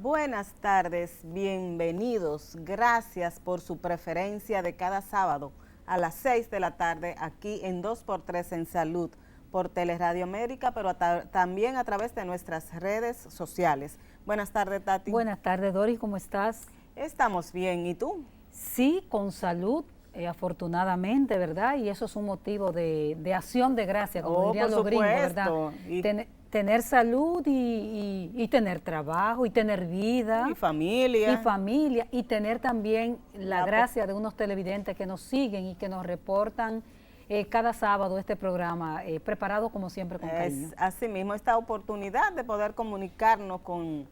Buenas tardes, bienvenidos. Gracias por su preferencia de cada sábado a las 6 de la tarde aquí en 2x3 en Salud por Teleradio América, pero también a través de nuestras redes sociales. Buenas tardes, Tati. Buenas tardes, Doris, ¿cómo estás? Estamos bien, ¿y tú? Sí, con salud, afortunadamente, ¿verdad? Y eso es un motivo de acción de gracia, como dirían los gringos, ¿verdad? Tener salud y tener trabajo y tener vida. Y familia. Y familia, y tener también la gracia de unos televidentes que nos siguen y que nos reportan cada sábado este programa, preparado como siempre con cariño. Así mismo, esta oportunidad de poder comunicarnos con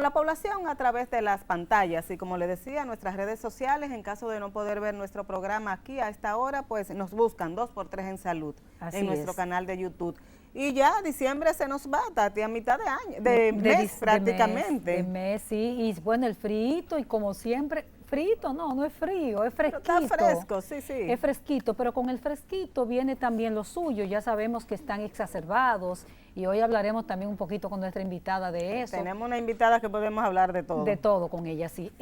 la población a través de las pantallas y como les decía, nuestras redes sociales, en caso de no poder ver nuestro programa aquí a esta hora, pues nos buscan 2x3 en Salud, en nuestro canal de YouTube. Y ya diciembre se nos va, Tati, a mitad de año, de mes prácticamente. De mes, sí, y bueno, el frito y como siempre, frito no es frío, es fresquito. Pero está fresco, sí. Es fresquito, pero con el fresquito viene también lo suyo, ya sabemos que están exacerbados y hoy hablaremos también un poquito con nuestra invitada de eso. Tenemos una invitada que podemos hablar de todo. De todo con ella, sí.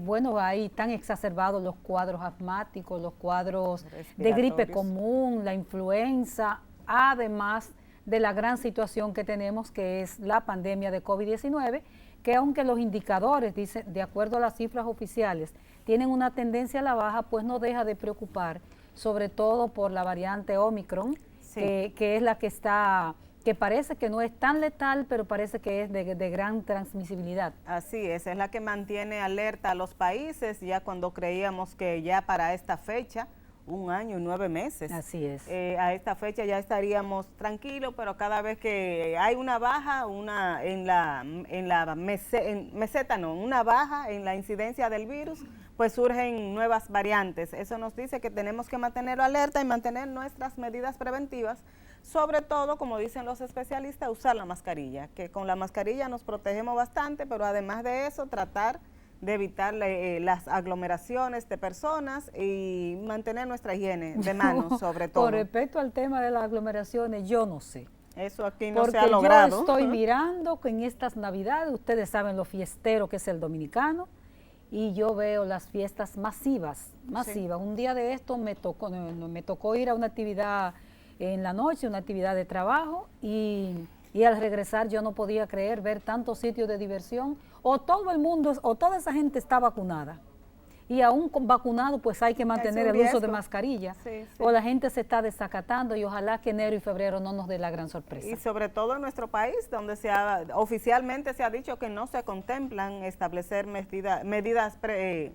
Bueno, ahí están exacerbados los cuadros asmáticos, los cuadros de gripe común, la influenza, además de la gran situación que tenemos, que es la pandemia de COVID-19, que aunque los indicadores, dice, de acuerdo a las cifras oficiales, tienen una tendencia a la baja, pues no deja de preocupar, sobre todo por la variante Omicron, sí, que es la que está, que parece que no es tan letal, pero parece que es de gran transmisibilidad. Así es la que mantiene alerta a los países, ya cuando creíamos que ya para esta fecha, 1 año y 9 meses. Así es. A esta fecha ya estaríamos tranquilos, pero cada vez que hay una baja, una baja en la incidencia del virus, pues surgen nuevas variantes. Eso nos dice que tenemos que mantenerlo alerta y mantener nuestras medidas preventivas, sobre todo, como dicen los especialistas, usar la mascarilla, que con la mascarilla nos protegemos bastante, pero además de eso, tratar de evitar las aglomeraciones de personas y mantener nuestra higiene de manos, sobre todo. Con respecto al tema de las aglomeraciones, yo no sé. Eso aquí no se ha logrado. Porque yo estoy mirando que en estas Navidades, ustedes saben lo fiestero que es el dominicano, y yo veo las fiestas masivas. Sí. Un día de esto me tocó ir a una actividad en la noche, una actividad de trabajo, y al regresar yo no podía creer ver tantos sitios de diversión, o todo el mundo, o toda esa gente está vacunada, y aún con vacunado pues hay que mantener el uso de mascarilla, o la gente se está desacatando, y ojalá que enero y febrero no nos dé la gran sorpresa. Y sobre todo en nuestro país, donde oficialmente se ha dicho que no se contemplan establecer medidas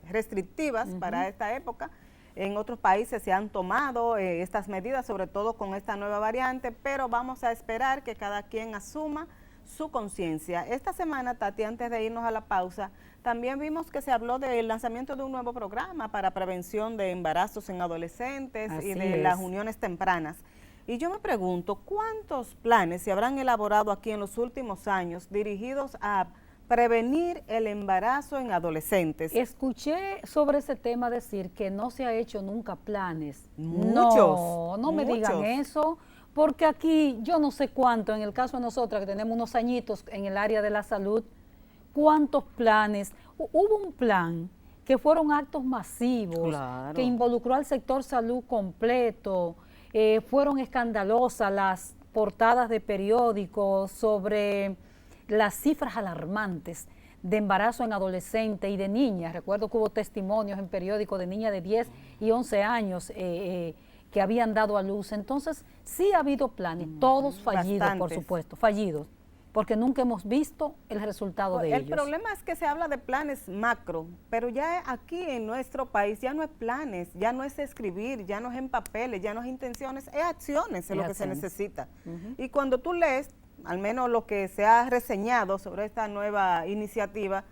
restrictivas para esta época. En otros países se han tomado estas medidas, sobre todo con esta nueva variante, pero vamos a esperar que cada quien asuma su conciencia. Esta semana, Tati, antes de irnos a la pausa, también vimos que se habló del lanzamiento de un nuevo programa para prevención de embarazos en adolescentes y de las uniones tempranas. Y yo me pregunto, ¿cuántos planes se habrán elaborado aquí en los últimos años dirigidos a prevenir el embarazo en adolescentes? Escuché sobre ese tema decir que no se ha hecho nunca planes. No me digan eso, porque aquí yo no sé cuánto, en el caso de nosotras que tenemos unos añitos en el área de la salud, cuántos planes. Hubo un plan que fueron actos masivos, que involucró al sector salud completo, fueron escandalosas las portadas de periódicos sobre las cifras alarmantes de embarazo en adolescentes y de niñas. Recuerdo que hubo testimonios en periódicos de niñas de 10 y 11 años que habían dado a luz. Entonces, sí ha habido planes, todos fallidos, por supuesto, fallidos, porque nunca hemos visto el resultado de ellos. El problema es que se habla de planes macro, pero ya aquí en nuestro país ya no es planes, ya no es escribir, ya no es en papeles, ya no es intenciones, es acciones, es lo que se necesita. Y cuando tú lees, al menos lo que se ha reseñado sobre esta nueva iniciativa,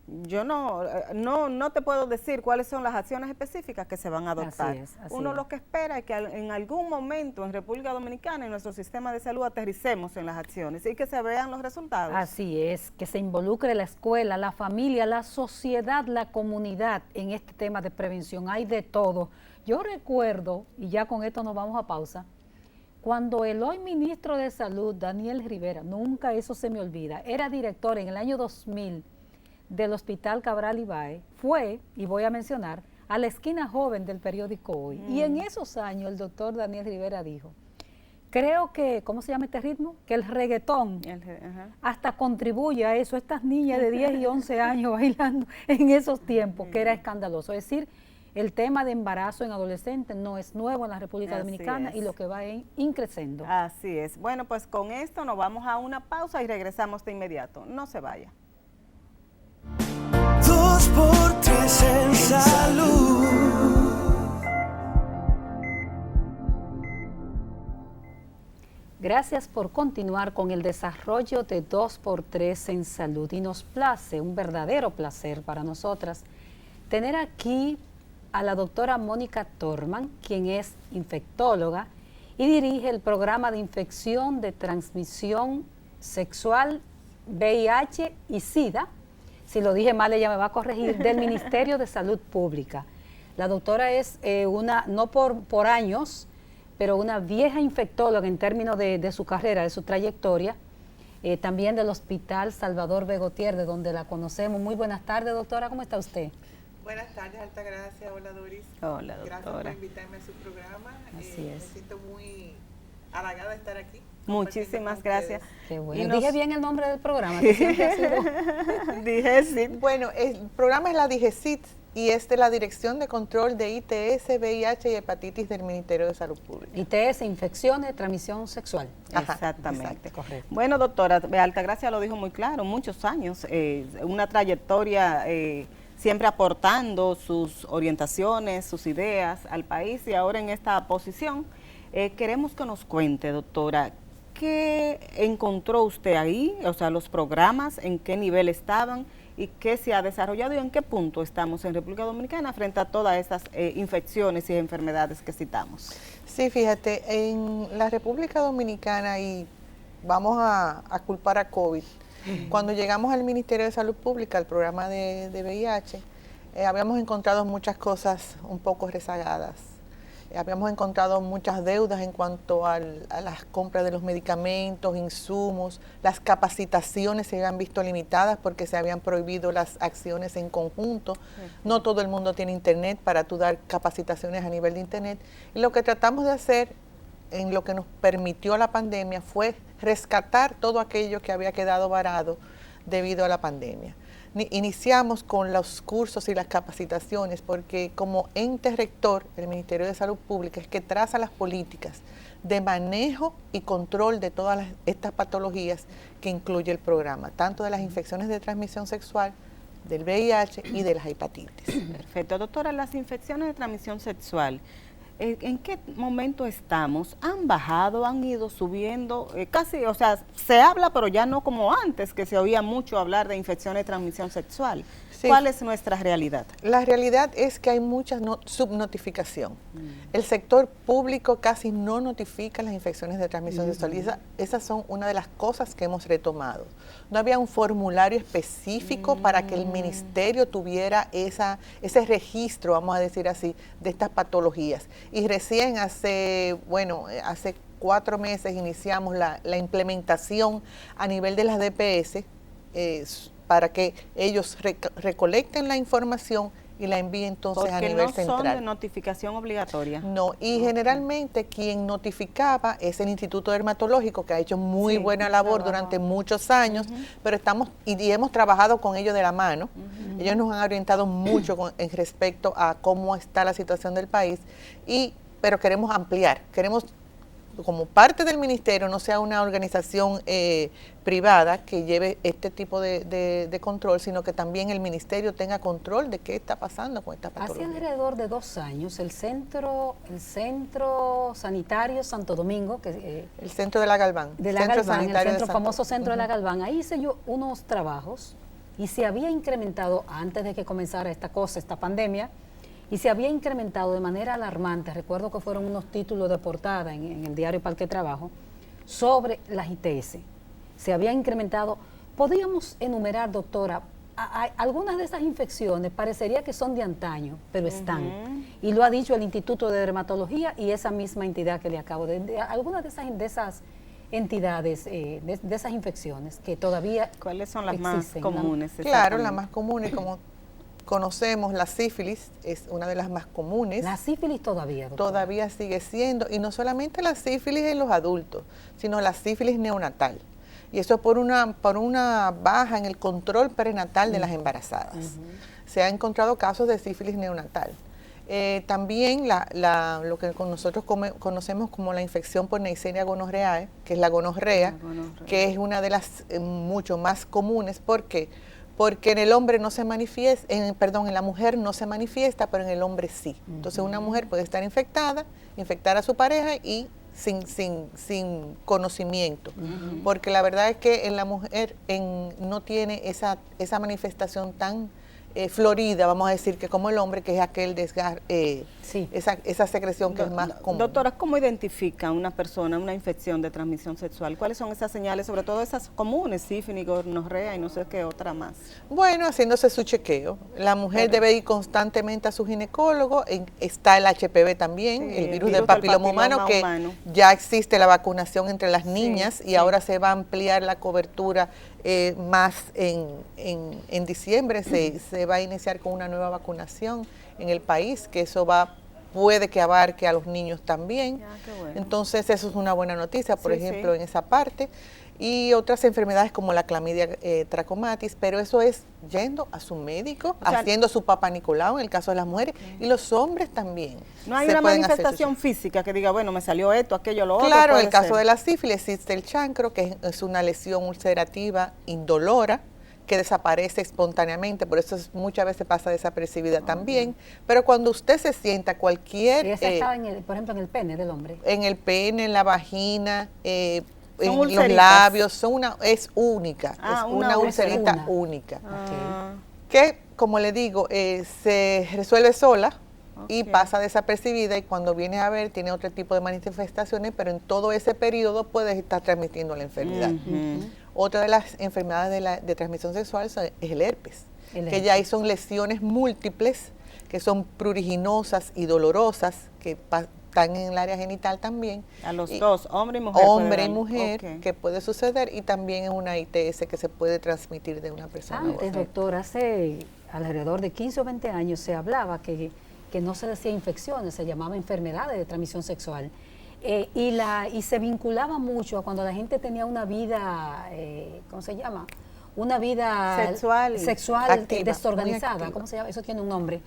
yo no te puedo decir cuáles son las acciones específicas que se van a adoptar. Uno lo que espera es que en algún momento en República Dominicana, en nuestro sistema de salud, aterricemos en las acciones y que se vean los resultados. Así es, que se involucre la escuela, la familia, la sociedad, la comunidad en este tema de prevención. Hay de todo. Yo recuerdo, y ya con esto nos vamos a pausa, cuando el hoy ministro de Salud, Daniel Rivera, nunca eso se me olvida, era director en el año 2000 del Hospital Cabral Ibáez fue, y voy a mencionar, a la esquina joven del periódico Hoy. Y en esos años el doctor Daniel Rivera dijo, creo que, ¿cómo se llama este ritmo? Que el reggaetón hasta contribuye a eso. Estas niñas de 10 y 11 años bailando en esos tiempos, que era escandaloso. Es decir, el tema de embarazo en adolescentes no es nuevo en la República Dominicana y lo que va increciendo. Así es. Bueno, pues con esto nos vamos a una pausa y regresamos de inmediato. No se vaya. 2x3 en salud. Gracias por continuar con el desarrollo de 2x3 en salud y nos place, un verdadero placer para nosotras, tener aquí a la doctora Mónica Torman, quien es infectóloga y dirige el programa de infección de transmisión sexual, VIH y SIDA. Si lo dije mal, ella me va a corregir, del Ministerio de Salud Pública. La doctora es una, no por años, pero una vieja infectóloga en términos de su carrera, de su trayectoria, también del Hospital Salvador Begotier, de donde la conocemos. Muy buenas tardes, doctora, ¿cómo está usted? Buenas tardes, Altagracia. Hola, Doris. Hola, doctora. Gracias por invitarme a su programa. Así es. Me siento muy halagada de estar aquí. Muchísimas gracias. Qué bueno. Dije bien el nombre del programa, que siempre ha sido... DIGECIT. Bueno, el programa es la DIGECIT y es de la Dirección de Control de ITS, VIH y Hepatitis del Ministerio de Salud Pública. ITS, infecciones de transmisión sexual. Ajá, exactamente. Exacto, correcto. Bueno, doctora, Altagracia lo dijo muy claro, muchos años, una trayectoria siempre aportando sus orientaciones, sus ideas al país y ahora en esta posición. Queremos que nos cuente, doctora, ¿qué encontró usted ahí? O sea, los programas, ¿en qué nivel estaban? ¿Y qué se ha desarrollado y en qué punto estamos en República Dominicana frente a todas estas infecciones y enfermedades que citamos? Sí, fíjate, en la República Dominicana, y vamos a culpar a COVID, cuando llegamos al Ministerio de Salud Pública, al programa de VIH, habíamos encontrado muchas cosas un poco rezagadas. Habíamos encontrado muchas deudas en cuanto a las compras de los medicamentos, insumos, las capacitaciones se habían visto limitadas porque se habían prohibido las acciones en conjunto. No todo el mundo tiene internet para tú dar capacitaciones a nivel de internet. Y lo que tratamos de hacer, en lo que nos permitió la pandemia, fue rescatar todo aquello que había quedado varado debido a la pandemia. Iniciamos con los cursos y las capacitaciones porque como ente rector, el Ministerio de Salud Pública es que traza las políticas de manejo y control de todas estas patologías que incluye el programa, tanto de las infecciones de transmisión sexual, del VIH y de las hepatitis. Perfecto. Doctora, las infecciones de transmisión sexual, ¿en qué momento estamos? ¿Han bajado, han ido subiendo? Casi, o sea, se habla, pero ya no como antes, que se oía mucho hablar de infecciones de transmisión sexual. Sí. ¿Cuál es nuestra realidad? La realidad es que hay mucha subnotificación. El sector público casi no notifica las infecciones de transmisión sexual y esas son una de las cosas que hemos retomado. No había un formulario específico para que el ministerio tuviera ese registro, vamos a decir así, de estas patologías. Y recién hace 4 meses iniciamos la implementación a nivel de las DPS para que ellos recolecten la información y la envíen entonces a nivel central. Porque no son de notificación obligatoria. No, y generalmente quien notificaba es el Instituto Dermatológico, que ha hecho muy buena labor durante muchos años, pero hemos trabajado con ellos de la mano. Ellos nos han orientado mucho en respecto a cómo está la situación del país, pero queremos ampliar, queremos como parte del ministerio no sea una organización privada que lleve este tipo de control, sino que también el ministerio tenga control de qué está pasando con esta patología. Hace alrededor de 2 años el centro sanitario Santo Domingo, el centro de la Galván, el famoso centro de la Galván, ahí hice yo unos trabajos y se había incrementado antes de que comenzara esta pandemia. Y se había incrementado de manera alarmante, recuerdo que fueron unos títulos de portada en el diario para el que trabajo, sobre las ITS. Se había incrementado. Podríamos enumerar, doctora, algunas de esas infecciones parecería que son de antaño, pero están. Y lo ha dicho el Instituto de Dermatología y esa misma entidad que le acabo de algunas de esas entidades de esas infecciones que todavía ¿Cuáles son las existen, más comunes? Claro, la más común, como conocemos, la sífilis es una de las más comunes. La sífilis todavía, doctora. Todavía sigue siendo, y no solamente la sífilis en los adultos, sino la sífilis neonatal. Y eso por una baja en el control prenatal de las embarazadas. Se han encontrado casos de sífilis neonatal. También lo que nosotros conocemos como la infección por Neisseria gonorrheae, que es la gonorrea, que es una de las mucho más comunes. ¿Por qué? Porque en el hombre no se manifiesta, en la mujer no se manifiesta, pero en el hombre sí. Entonces una mujer puede estar infectada, infectar a su pareja y sin conocimiento, porque la verdad es que en la mujer no tiene esa manifestación tan florida, vamos a decir, que como el hombre, que es aquel desgarre, esa secreción que es más común. Doctora, ¿cómo identifica una persona una infección de transmisión sexual? ¿Cuáles son esas señales, sobre todo esas comunes, sífilis, gonorrea y no sé qué otra más? Bueno, haciéndose su chequeo. La mujer debe ir constantemente a su ginecólogo. Está el HPV también, el virus del papiloma humano, que ya existe la vacunación entre las niñas y ahora se va a ampliar la cobertura más en diciembre. Se va a iniciar con una nueva vacunación en el país, que eso puede que abarque a los niños también. Qué bueno. Entonces eso es una buena noticia, por ejemplo, en esa parte. Y otras enfermedades como la clamidia trachomatis, pero eso es yendo a su médico, haciendo su Papa Nicolau en el caso de las mujeres, y los hombres también. No hay una manifestación física que diga, bueno, me salió esto, aquello, lo otro. Claro, en el caso de la sífilis existe el chancro, que es una lesión ulcerativa indolora, que desaparece espontáneamente, por eso muchas veces pasa desapercibida también, pero cuando usted se sienta cualquier... esa está, por ejemplo, en el pene del hombre. En el pene, en la vagina, en los labios, es única, es una ulcerita única. Que, como le digo, se resuelve sola y pasa desapercibida, y cuando viene a ver tiene otro tipo de manifestaciones, pero en todo ese periodo puede estar transmitiendo la enfermedad. Otra de las enfermedades de transmisión sexual es el herpes, que ya ahí son lesiones múltiples, que son pruriginosas y dolorosas, que están en el área genital también. A los dos, hombre y mujer. Hombre y mujer, que puede suceder, y también en una ITS que se puede transmitir de una persona a otra. Antes, doctor, hace alrededor de 15 o 20 años se hablaba que no se decía infecciones, se llamaba enfermedades de transmisión sexual. Y se vinculaba mucho a cuando la gente tenía una vida, ¿cómo se llama? Una vida sexual activa, desorganizada. ¿Cómo se llama? Eso tiene un nombre.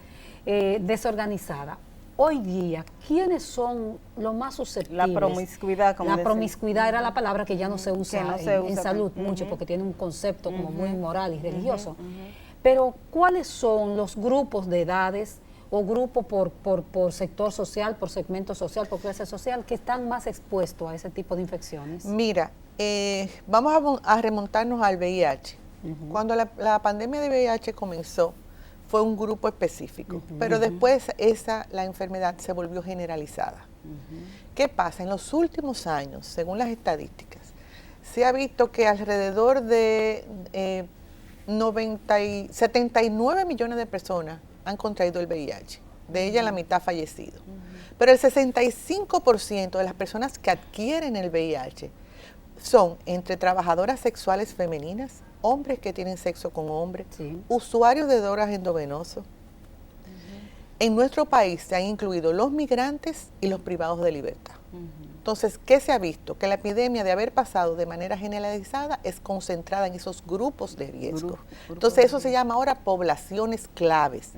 Desorganizada. Hoy día, ¿quiénes son los más susceptibles? La promiscuidad, como La promiscuidad era la palabra que ya no se usa, en salud mucho, porque tiene un concepto como muy moral y religioso. Pero, ¿cuáles son los grupos de edades o grupos por sector social, por segmento social, por clase social, que están más expuestos a ese tipo de infecciones? Mira, vamos a remontarnos al VIH. Cuando la pandemia de VIH comenzó, fue un grupo específico, pero después la enfermedad se volvió generalizada. ¿Qué pasa? En los últimos años, según las estadísticas, se ha visto que alrededor de 79 millones de personas han contraído el VIH, de ellas la mitad fallecido. Pero el 65% de las personas que adquieren el VIH son entre trabajadoras sexuales femeninas, hombres que tienen sexo con hombres, usuarios de drogas endovenosos. En nuestro país se han incluido los migrantes y los privados de libertad. Entonces, ¿qué se ha visto? Que la epidemia, de haber pasado de manera generalizada, es concentrada en esos grupos de riesgo. Entonces, eso se llama ahora poblaciones claves.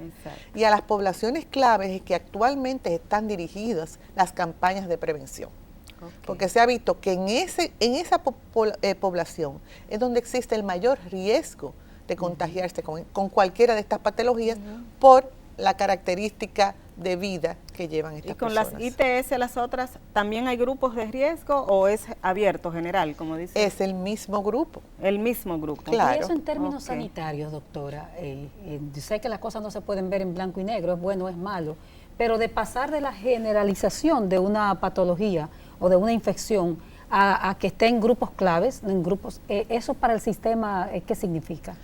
Y a las poblaciones claves es que actualmente están dirigidas las campañas de prevención. Porque se ha visto que en esa población es donde existe el mayor riesgo de contagiarse con cualquiera de estas patologías por la característica de vida que llevan estas personas. ¿Y con las ITS, las otras, también hay grupos de riesgo o es abierto, general, como dice? Es el mismo grupo. El mismo grupo. Claro. Y eso en términos sanitarios, doctora. Yo sé que las cosas no se pueden ver en blanco y negro, es bueno o es malo, pero de pasar de la generalización de una patología o de una infección a que esté en grupos claves, en grupos, ¿eso para el sistema qué significa?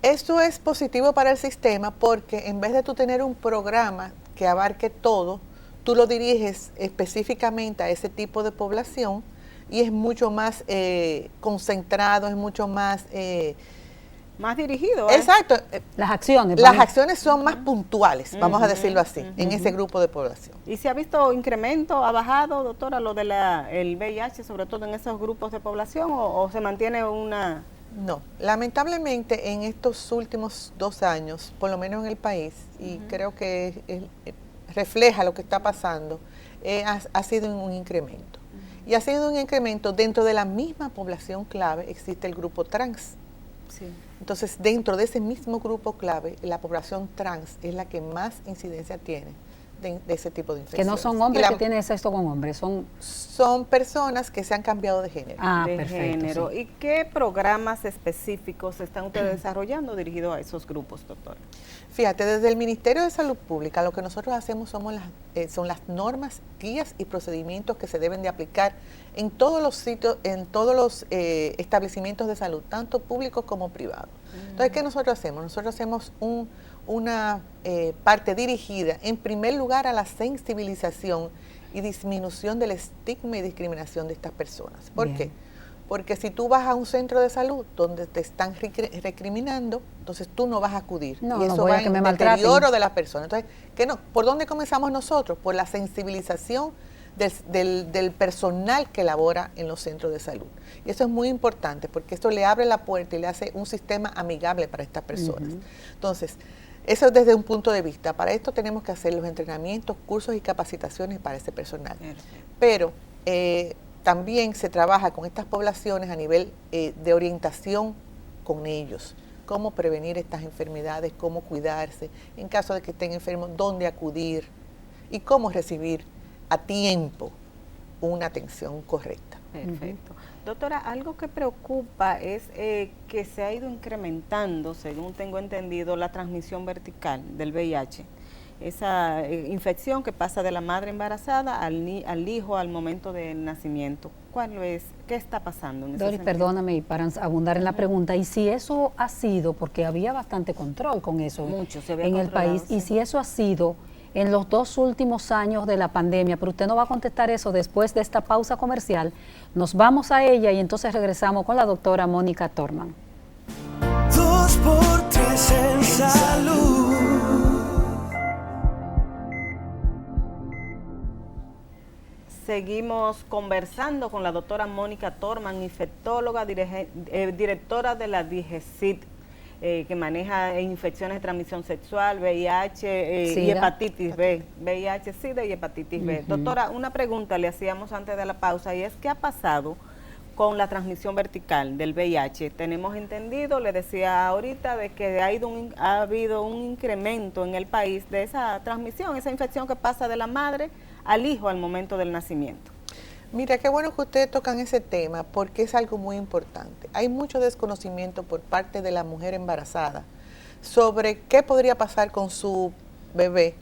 Esto es positivo para el sistema porque en vez de tú tener un programa que abarque todo, tú lo diriges específicamente a ese tipo de población y es mucho más concentrado, es mucho más... más dirigido. Exacto. Las acciones. Las acciones son más puntuales, vamos a decirlo así, en ese grupo de población. ¿Y se ha visto incremento, ha bajado, doctora, lo del el VIH, sobre todo en esos grupos de población, o se mantiene una...? No, lamentablemente en estos últimos 2 años, por lo menos en el país, y creo que refleja lo que está pasando, ha sido un incremento. Y ha sido un incremento dentro de la misma población clave, existe el grupo trans. Sí. Entonces, dentro de ese mismo grupo clave, la población trans es la que más incidencia tiene de ese tipo de infecciones. Que no son hombres que tienen sexo con hombres, son personas que se han cambiado de género. De perfecto, género. sí. ¿Y qué programas específicos están ustedes desarrollando dirigidos a esos grupos, doctora? Fíjate, desde el Ministerio de Salud Pública lo que nosotros hacemos son las normas, guías y procedimientos que se deben de aplicar en todos los sitios, en todos los establecimientos de salud, tanto públicos como privados. Entonces, ¿qué nosotros hacemos? Nosotros hacemos una parte dirigida, en primer lugar, a la sensibilización y disminución del estigma y discriminación de estas personas. ¿Por qué? Porque si tú vas a un centro de salud donde te están recriminando, entonces tú no vas a acudir. No, y eso no voy va a que en me el maltraten. deterioro de las personas. Entonces, ¿por dónde comenzamos nosotros? Por la sensibilización del personal que labora en los centros de salud. Y eso es muy importante porque esto le abre la puerta y le hace un sistema amigable para estas personas. Entonces, eso desde un punto de vista. Para esto tenemos que hacer los entrenamientos, cursos y capacitaciones para ese personal. Pero también se trabaja con estas poblaciones a nivel de orientación con ellos. Cómo prevenir estas enfermedades, cómo cuidarse, en caso de que estén enfermos, dónde acudir y cómo recibir a tiempo una atención correcta. Perfecto. Doctora, algo que preocupa es que se ha ido incrementando, según tengo entendido, la transmisión vertical del VIH. Esa infección que pasa de la madre embarazada al hijo al momento del nacimiento. ¿Qué está pasando en ese Doris, sentido? perdóname para abundar en la pregunta, y si eso ha sido, porque había bastante control con eso en el país, y si eso ha sido en los 2 últimos años de la pandemia, pero usted no va a contestar eso después de esta pausa comercial, nos vamos a ella y entonces regresamos con la doctora Mónica Torman. 2x3 en salud. Seguimos conversando con la doctora Mónica Torman, infectóloga, directora de la DIGESID, que maneja infecciones de transmisión sexual, VIH y hepatitis B. VIH, SIDA y hepatitis B. Doctora, una pregunta le hacíamos antes de la pausa y es ¿qué ha pasado con la transmisión vertical del VIH? Tenemos entendido, le decía ahorita, de que ha habido un incremento en el país de esa transmisión, esa infección que pasa de la madre al hijo al momento del nacimiento. Mira, qué bueno que ustedes tocan ese tema porque es algo muy importante. Hay mucho desconocimiento por parte de la mujer embarazada sobre qué podría pasar con su bebé,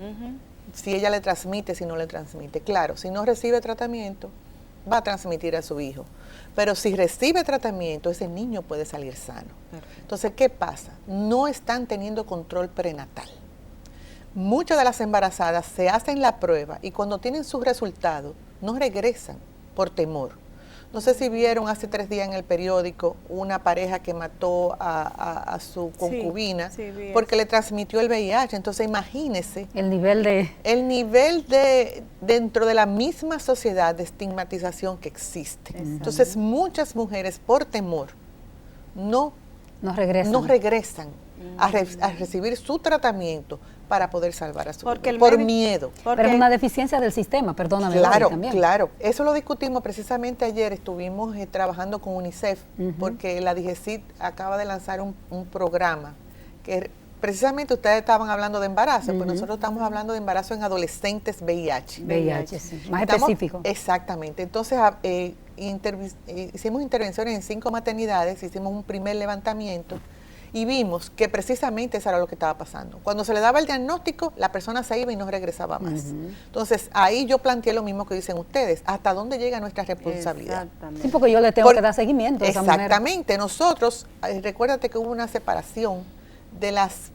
si ella le transmite, si no le transmite. Claro, si no recibe tratamiento, va a transmitir a su hijo. Pero si recibe tratamiento, ese niño puede salir sano. Perfecto. Entonces, ¿qué pasa? No están teniendo control prenatal. Muchas de las embarazadas se hacen la prueba y cuando tienen sus resultados, no regresan por temor. No sé si vieron hace 3 días en el periódico una pareja que mató a su concubina porque le transmitió el VIH. Entonces imagínese el nivel de dentro de la misma sociedad de estigmatización que existe. Exacto. Entonces muchas mujeres por temor no regresan a recibir su tratamiento para poder salvar a su bebé, por miedo. Pero es una deficiencia del sistema, perdóname. Claro, también. Claro. Eso lo discutimos precisamente ayer, estuvimos trabajando con UNICEF, porque la DIGESID acaba de lanzar un programa que precisamente ustedes estaban hablando de embarazo, pues nosotros estamos hablando de embarazo en adolescentes VIH. VIH, sí. Más específico. Exactamente. Entonces, hicimos intervenciones en 5 maternidades, hicimos un primer levantamiento, y vimos que precisamente eso era lo que estaba pasando. Cuando se le daba el diagnóstico, la persona se iba y no regresaba más. Entonces, ahí yo planteé lo mismo que dicen ustedes, ¿hasta dónde llega nuestra responsabilidad? Sí, porque yo le tengo que dar seguimiento a esa mujer. Exactamente. Nosotros, recuérdate que hubo una separación las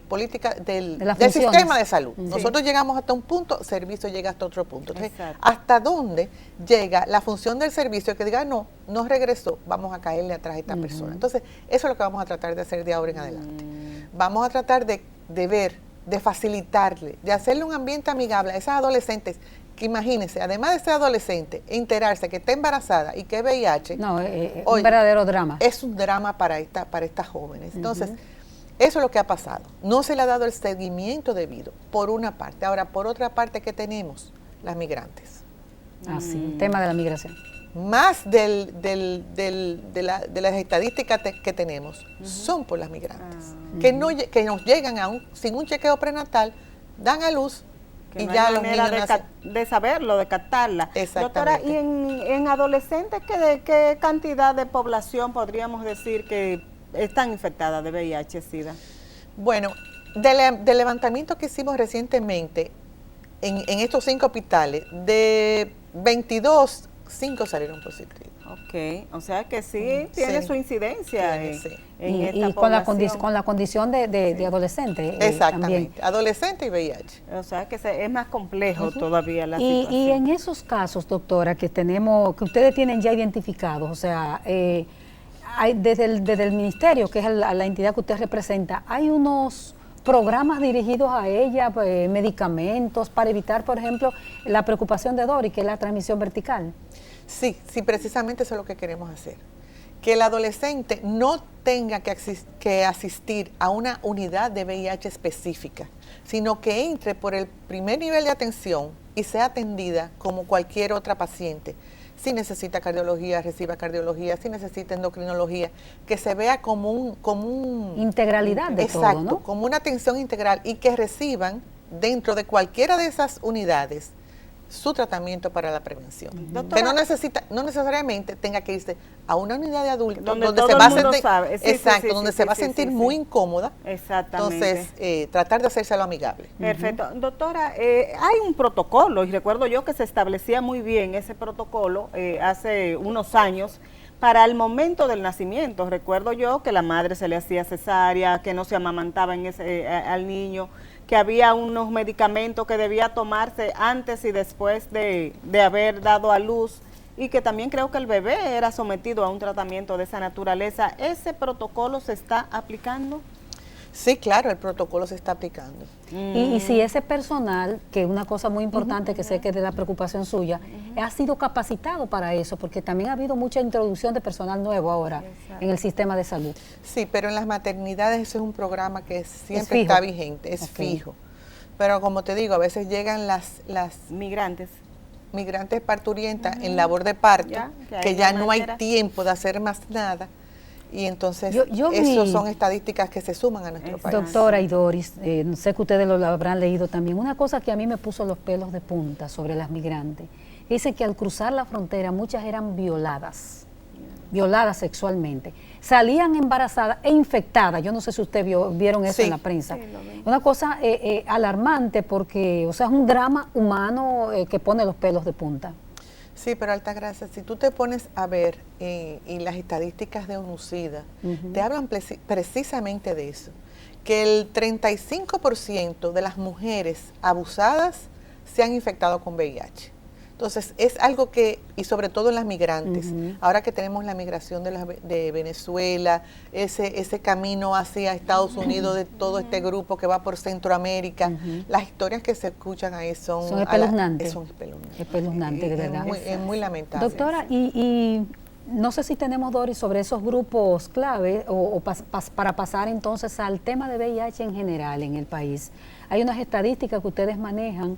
políticas del funciones. sistema de salud. Sí. Nosotros llegamos hasta un punto, servicio llega hasta otro punto. Entonces, Exacto. ¿hasta dónde llega la función del servicio que diga, no regresó, vamos a caerle atrás a esta persona? Entonces, eso es lo que vamos a tratar de hacer de ahora en adelante. Vamos a tratar de ver, de facilitarle, de hacerle un ambiente amigable a esas adolescentes que, imagínense, además de ser adolescente, enterarse que está embarazada y que es VIH. No, oye, un verdadero drama. Es un drama para estas jóvenes. Entonces, eso es lo que ha pasado. No se le ha dado el seguimiento debido, por una parte. Ahora, por otra parte, ¿qué tenemos? Las migrantes. Así, el tema de la migración. Más de las estadísticas que tenemos son por las migrantes, que nos llegan sin un chequeo prenatal, dan a luz Que y no ya hay los manera niños de, nacen. de saberlo, de captarla. Doctora, Exactamente. ¿y en adolescentes qué cantidad de población podríamos decir que están infectadas de VIH-Sida? Bueno, del levantamiento que hicimos recientemente en estos 5 hospitales, de 22, 5 salieron positivos. Ok, o sea que sí tiene su incidencia Tiene, sí. en esta Y con población. con la condición de adolescente. Exactamente, También. adolescente y VIH. O sea que es más complejo todavía la Y situación. en esos casos, doctora, que ustedes tienen ya identificados, o sea, desde el ministerio, que es la entidad que usted representa, hay unos programas dirigidos a ella, medicamentos, para evitar, por ejemplo, la preocupación de Dori, que es la transmisión vertical. Sí, precisamente eso es lo que queremos hacer. Que el adolescente no tenga que asistir a una unidad de VIH específica, sino que entre por el primer nivel de atención y sea atendida como cualquier otra paciente. Si necesita cardiología, reciba cardiología, si necesita endocrinología, que se vea como un integralidad de exacto, todo, ¿no? como una atención integral y que reciban dentro de cualquiera de esas unidades su tratamiento para la prevención. Doctora, Que no necesariamente tenga que irse a una unidad de adultos donde donde todo se va a el mundo sentir, sabe. Sí, exacto, sí, donde sí, se va a sí, sentir sí, muy sí. incómoda. Exactamente. Entonces, tratar de hacérselo amigable. Perfecto. Doctora, hay un protocolo, y recuerdo yo que se establecía muy bien ese protocolo hace unos años, para el momento del nacimiento. Recuerdo yo que la madre se le hacía cesárea, que no se amamantaba al niño, que había unos medicamentos que debía tomarse antes y después de haber dado a luz, y que también creo que el bebé era sometido a un tratamiento de esa naturaleza. ¿Ese protocolo se está aplicando? Sí, claro, el protocolo se está aplicando. Y si ese personal, que es una cosa muy importante que sé que es de la preocupación suya, ha sido capacitado para eso, porque también ha habido mucha introducción de personal nuevo ahora en el sistema de salud. Sí, pero en las maternidades ese es un programa que siempre fijo. está vigente, es fijo. Pero como te digo, a veces llegan las Migrantes. migrantes parturientas en labor de parto, Ya, que que hay ya una no hay manera. tiempo de hacer más nada. Y entonces, Yo vi- esas son estadísticas que se suman a nuestro país. Doctora y Doris, sé que ustedes lo habrán leído también, una cosa que a mí me puso los pelos de punta sobre las migrantes, dice que al cruzar la frontera muchas eran violadas sexualmente, salían embarazadas e infectadas. Yo no sé si ustedes vieron eso Sí. en la prensa. Sí, lo vi. Una cosa alarmante porque, o sea, es un drama humano que pone los pelos de punta. Sí, pero Altagracia, si tú te pones a ver y las estadísticas de ONU-SIDA, te hablan precisamente de eso, que el 35% de las mujeres abusadas se han infectado con VIH. Entonces, es algo que, y sobre todo en las migrantes, ahora que tenemos la migración de Venezuela, ese camino hacia Estados Unidos de todo este grupo que va por Centroamérica, las historias que se escuchan ahí son espeluznantes. Son espeluznantes. Espeluznantes, de verdad. Es muy lamentable. Doctora, y no sé si tenemos, Doris, sobre esos grupos clave para pasar entonces al tema de VIH en general en el país. Hay unas estadísticas que ustedes manejan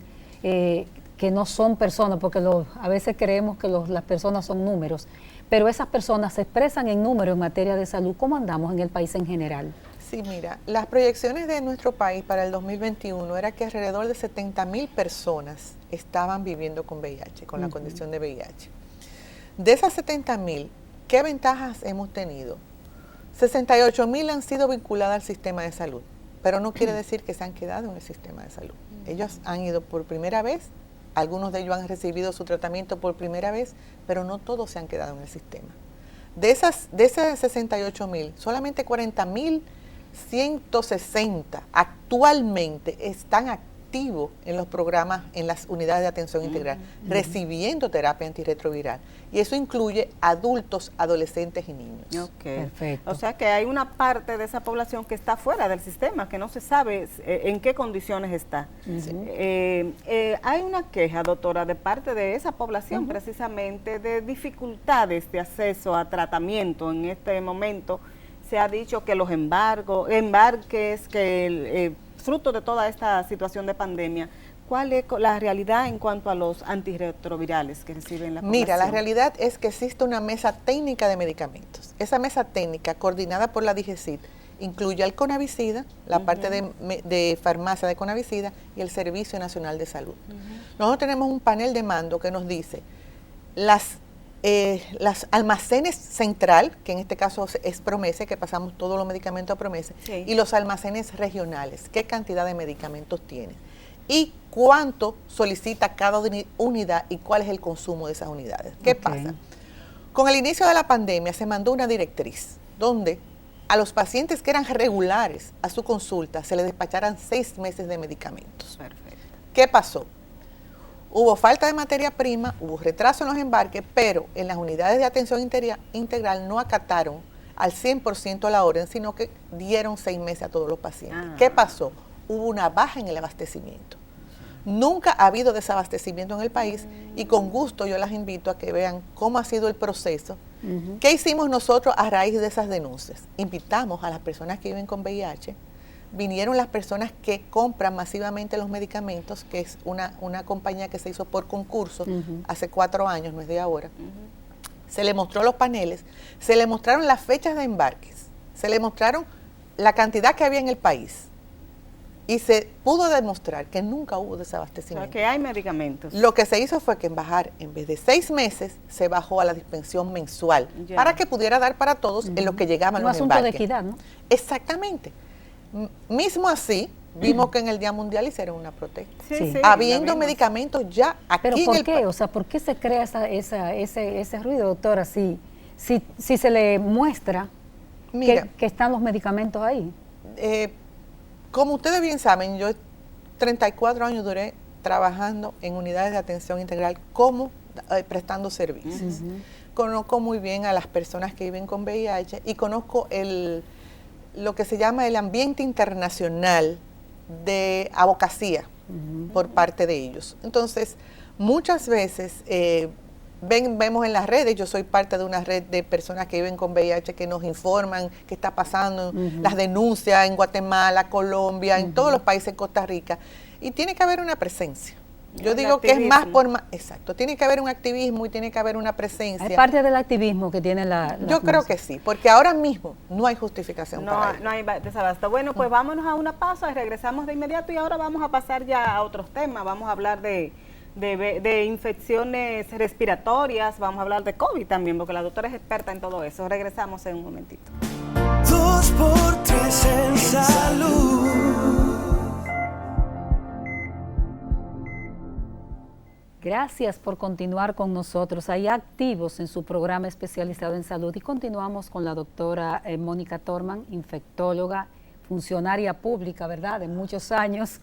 que no son personas, porque a veces creemos que las personas son números, pero esas personas se expresan en números en materia de salud. ¿Cómo andamos en el país en general? Sí, mira, las proyecciones de nuestro país para el 2021 era que alrededor de 70,000 personas estaban viviendo con VIH, con la condición de VIH. De esas 70,000, ¿qué ventajas hemos tenido? 68,000 han sido vinculadas al sistema de salud, pero no quiere decir que se han quedado en el sistema de salud. Ellos han ido por primera vez, algunos de ellos han recibido su tratamiento por primera vez, pero no todos se han quedado en el sistema. De esas 68,000, solamente 40,000 160 actualmente están activos en los programas, en las unidades de atención integral, recibiendo terapia antirretroviral. Y eso incluye adultos, adolescentes y niños. Okay. Perfecto. O sea que hay una parte de esa población que está fuera del sistema, que no se sabe en qué condiciones está. Hay una queja, doctora, de parte de esa población precisamente de dificultades de acceso a tratamiento en este momento. Se ha dicho que los embarques, que fruto de toda esta situación de pandemia, ¿cuál es la realidad en cuanto a los antirretrovirales que reciben la población? Mira, la realidad es que existe una mesa técnica de medicamentos. Esa mesa técnica, coordinada por la DGCIT, incluye al Conavicida, la parte de farmacia de Conavicida y el Servicio Nacional de Salud. Nosotros tenemos un panel de mando que nos dice las almacenes central, que en este caso es Promese, que pasamos todos los medicamentos a Promese, y los almacenes regionales, qué cantidad de medicamentos tienen y cuánto solicita cada unidad y cuál es el consumo de esas unidades. ¿Qué pasa? Con el inicio de la pandemia se mandó una directriz donde a los pacientes que eran regulares a su consulta se les despacharan 6 meses de medicamentos. Perfecto. ¿Qué pasó? Hubo falta de materia prima, hubo retraso en los embarques, pero en las unidades de atención integral no acataron al 100% la orden, sino que dieron 6 meses a todos los pacientes. ¿Qué pasó? Hubo una baja en el abastecimiento. Nunca ha habido desabastecimiento en el país y con gusto yo las invito a que vean cómo ha sido el proceso. ¿Qué hicimos nosotros a raíz de esas denuncias? Invitamos a las personas que viven con VIH, vinieron las personas que compran masivamente los medicamentos, que es una compañía que se hizo por concurso hace 4 años, no es de ahora. Se le mostró los paneles, se le mostraron las fechas de embarques, se le mostraron la cantidad que había en el país. Y se pudo demostrar que nunca hubo desabastecimiento. O sea, que hay medicamentos. Lo que se hizo fue que en vez de 6 meses, se bajó a la dispensión mensual, para que pudiera dar para todos en lo que llegaban los embarques. Un asunto de equidad, ¿no? Exactamente. Mismo así, vimos que en el Día Mundial hicieron una protesta. Sí, habiendo medicamentos ya aquí ¿Pero en por el qué? país. O sea, ¿por qué se crea ese ruido, doctora? Si se le muestra que están los medicamentos ahí. Como ustedes bien saben, yo 34 años duré trabajando en unidades de atención integral como prestando servicios. Conozco muy bien a las personas que viven con VIH y conozco lo que se llama el ambiente internacional de abogacía por parte de ellos. Entonces, muchas veces vemos en las redes, yo soy parte de una red de personas que viven con VIH que nos informan qué está pasando, las denuncias en Guatemala, Colombia, en todos los países, Costa Rica, y tiene que haber una presencia. Yo digo que es más por más, exacto, tiene que haber un activismo y tiene que haber una presencia. Es parte del activismo que tiene la Yo creo que sí, porque ahora mismo no hay justificación para ello. No hay desabasto. Bueno, pues vámonos a una pausa y regresamos de inmediato y ahora vamos a pasar ya a otros temas. Vamos a hablar de infecciones respiratorias, vamos a hablar de COVID también, porque la doctora es experta en todo eso. Regresamos en un momentito. 2x3 en salud. Gracias por continuar con nosotros. Hay activos en su programa especializado en salud y continuamos con la doctora Mónica Thorman, infectóloga, funcionaria pública, ¿verdad?, de muchos años.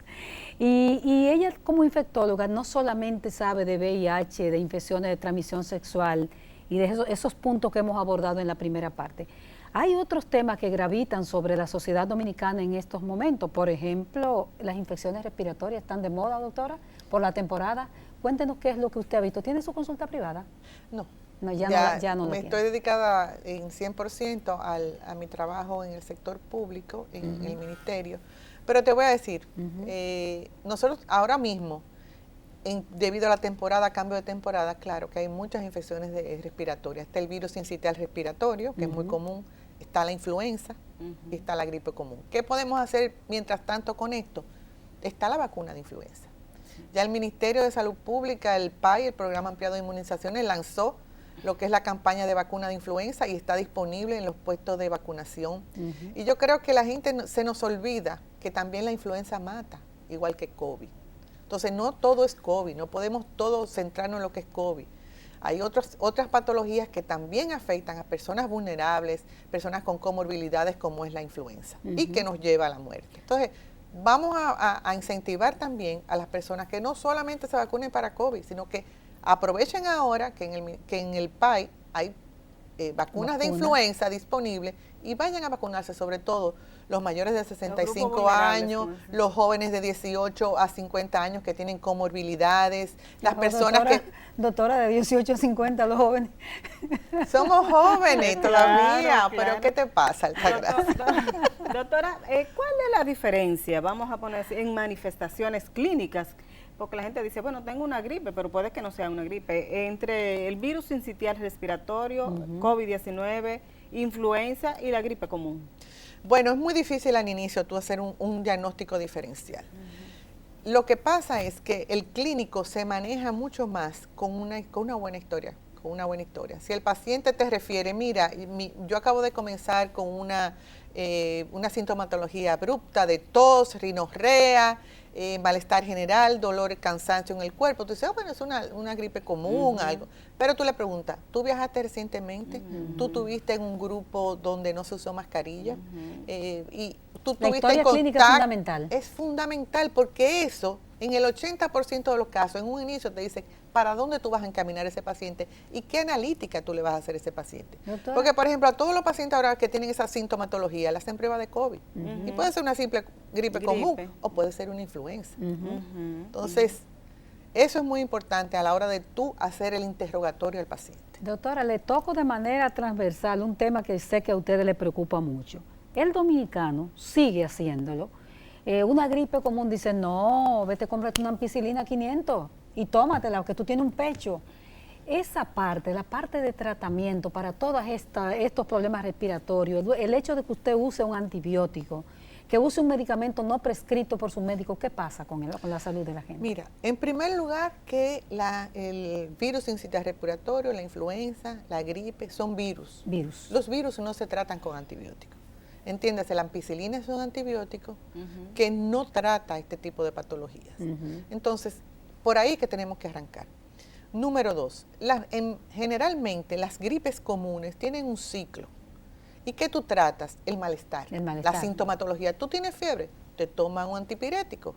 Y ella como infectóloga no solamente sabe de VIH, de infecciones de transmisión sexual y de esos puntos que hemos abordado en la primera parte. Hay otros temas que gravitan sobre la sociedad dominicana en estos momentos. Por ejemplo, las infecciones respiratorias están de moda, doctora, por la temporada. Cuéntenos qué es lo que usted ha visto. ¿Tiene su consulta privada? No. No, ya no me lo estoy dedicada en 100% a mi trabajo en el sector público, en el ministerio. Pero te voy a decir, nosotros ahora mismo, debido a la temporada, cambio de temporada, claro que hay muchas infecciones respiratorias. Está el virus sincitial respiratorio, que es muy común, está la influenza y está la gripe común. ¿Qué podemos hacer mientras tanto con esto? Está la vacuna de influenza. Ya el Ministerio de Salud Pública, el PAI, el Programa Ampliado de Inmunizaciones, lanzó lo que es la campaña de vacuna de influenza y está disponible en los puestos de vacunación. Y yo creo que la gente se nos olvida que también la influenza mata, igual que COVID. Entonces no todo es COVID, no podemos todo centrarnos en lo que es COVID. Hay otras patologías que también afectan a personas vulnerables, personas con comorbilidades como es la influenza y que nos lleva a la muerte. Entonces, vamos a incentivar también a las personas que no solamente se vacunen para COVID, sino que aprovechen ahora que en el PAI hay vacunas de influenza disponibles y vayan a vacunarse, sobre todo los mayores de 65 años, los jóvenes de 18 a 50 años que tienen comorbilidades, las personas Doctora, de 18 a 50, los jóvenes. Somos jóvenes todavía, claro. pero ¿qué te pasa, Altagracia? Doctora, ¿cuál es la diferencia, vamos a poner así, en manifestaciones clínicas? Porque la gente dice, bueno, tengo una gripe, pero puede que no sea una gripe, entre el virus sincitial respiratorio, COVID-19, influenza y la gripe común. Bueno, es muy difícil al inicio tú hacer un diagnóstico diferencial. Lo que pasa es que el clínico se maneja mucho más con una buena historia, Si el paciente te refiere, mira, yo acabo de comenzar con una sintomatología abrupta de tos, rinorrea, malestar general, dolor, cansancio en el cuerpo. Tú dices, bueno, es una gripe común, algo. Pero tú le preguntas, ¿tú viajaste recientemente? ¿Tú tuviste en un grupo donde no se usó mascarilla? Y tú la tuviste historia clínica es fundamental. Es fundamental porque eso, en el 80% de los casos, en un inicio te dice para dónde tú vas a encaminar a ese paciente y qué analítica tú le vas a hacer a ese paciente. Doctora. Porque, por ejemplo, a todos los pacientes ahora que tienen esa sintomatología, le hacen prueba de COVID. Y puede ser una simple gripe común o puede ser una influenza. Entonces, eso es muy importante a la hora de tú hacer el interrogatorio al paciente. Doctora, le toco de manera transversal un tema que sé que a ustedes les preocupa mucho. El dominicano sigue haciéndolo. Una gripe común dice, no, vete, cómprate una ampicilina 500 y tómatela, que tú tienes un pecho. Esa parte, la parte de tratamiento para todos estos problemas respiratorios, el hecho de que usted use un antibiótico, que use un medicamento no prescrito por su médico, ¿qué pasa con la salud de la gente? Mira, en primer lugar que el virus sincitial respiratorio, la influenza, la gripe, son virus. Los virus no se tratan con antibióticos. Entiéndase, la ampicilina es un antibiótico que no trata este tipo de patologías. Entonces, por ahí que tenemos que arrancar. Número 2, generalmente las gripes comunes tienen un ciclo. ¿Y qué tú tratas? El malestar, la sintomatología. ¿Tú tienes fiebre? Te toman un antipirético,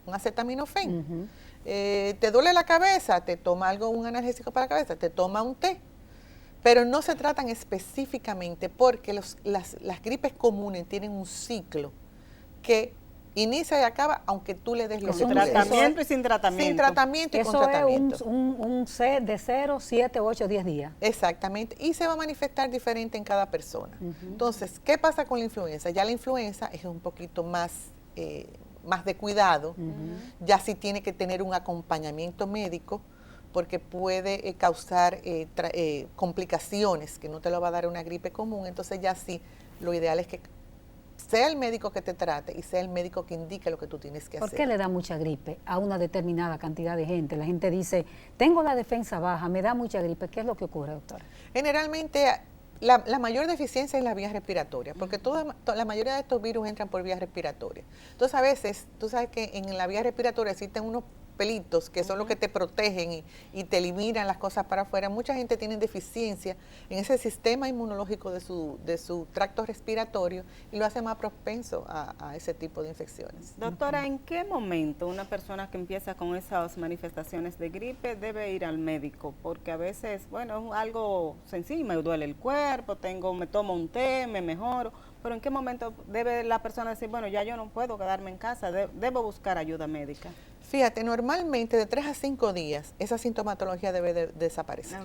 un acetaminofén. ¿Te duele la cabeza? Te toma un analgésico para la cabeza, te toma un té. Pero no se tratan específicamente porque las gripes comunes tienen un ciclo que inicia y acaba aunque tú le des los tratamiento y sin tratamiento. Sin tratamiento y con tratamiento. Eso es un C de 0, 7, 8, 10 días. Exactamente. Y se va a manifestar diferente en cada persona. Entonces, ¿qué pasa con la influenza? Ya la influenza es un poquito más de cuidado. Ya sí tiene que tener un acompañamiento médico porque puede causar complicaciones que no te lo va a dar una gripe común. Entonces ya sí, lo ideal es que sea el médico que te trate y sea el médico que indique lo que tú tienes que hacer. ¿Por qué le da mucha gripe a una determinada cantidad de gente? La gente dice, tengo la defensa baja, me da mucha gripe. ¿Qué es lo que ocurre, doctora? Generalmente la mayor deficiencia es la vía respiratoria, porque la mayoría de estos virus entran por vías respiratorias. Entonces a veces, tú sabes que en la vía respiratoria existen unos pelitos que son los que te protegen y te eliminan las cosas para afuera. Mucha gente tiene deficiencia en ese sistema inmunológico de su tracto respiratorio y lo hace más propenso a ese tipo de infecciones. Doctora, ¿en qué momento una persona que empieza con esas manifestaciones de gripe debe ir al médico? Porque a veces, bueno, es algo sencillo, me duele el cuerpo, me tomo un té, me mejoro, pero ¿en qué momento debe la persona decir, bueno, ya yo no puedo quedarme en casa, debo buscar ayuda médica? Fíjate, normalmente de 3 a 5 días esa sintomatología debe de desaparecer.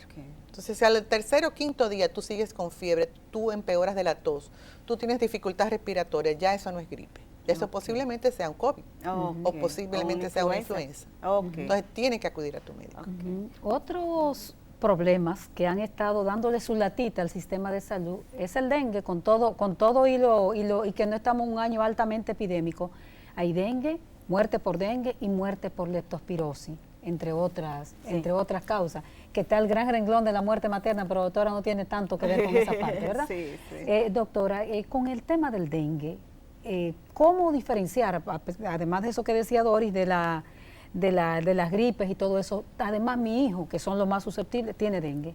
Entonces, si al tercer o quinto día tú sigues con fiebre, tú empeoras de la tos, tú tienes dificultad respiratoria, ya eso no es gripe. Eso posiblemente sea un COVID o posiblemente sea una influenza. Entonces, tienes que acudir a tu médico. Otros problemas que han estado dándole su latita al sistema de salud es el dengue, con todo y que no estamos en un año altamente epidémico. Hay dengue, muerte por dengue y muerte por leptospirosis, entre otras causas, que está el gran renglón de la muerte materna, pero doctora no tiene tanto que ver con esa parte, ¿verdad? Sí. Doctora, con el tema del dengue, ¿cómo diferenciar, además de eso que decía Doris, de de las gripes y todo eso. Además, mi hijo, que son los más susceptibles, tiene dengue.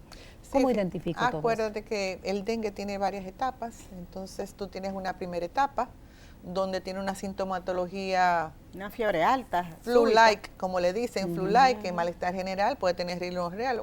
¿Cómo Sí, identifico todo eso? acuérdate que el dengue tiene varias etapas, entonces tú tienes una primera etapa donde tiene una sintomatología Una fiebre alta. flu-like, como le dicen, flu-like, que malestar general, puede tener rinorrea.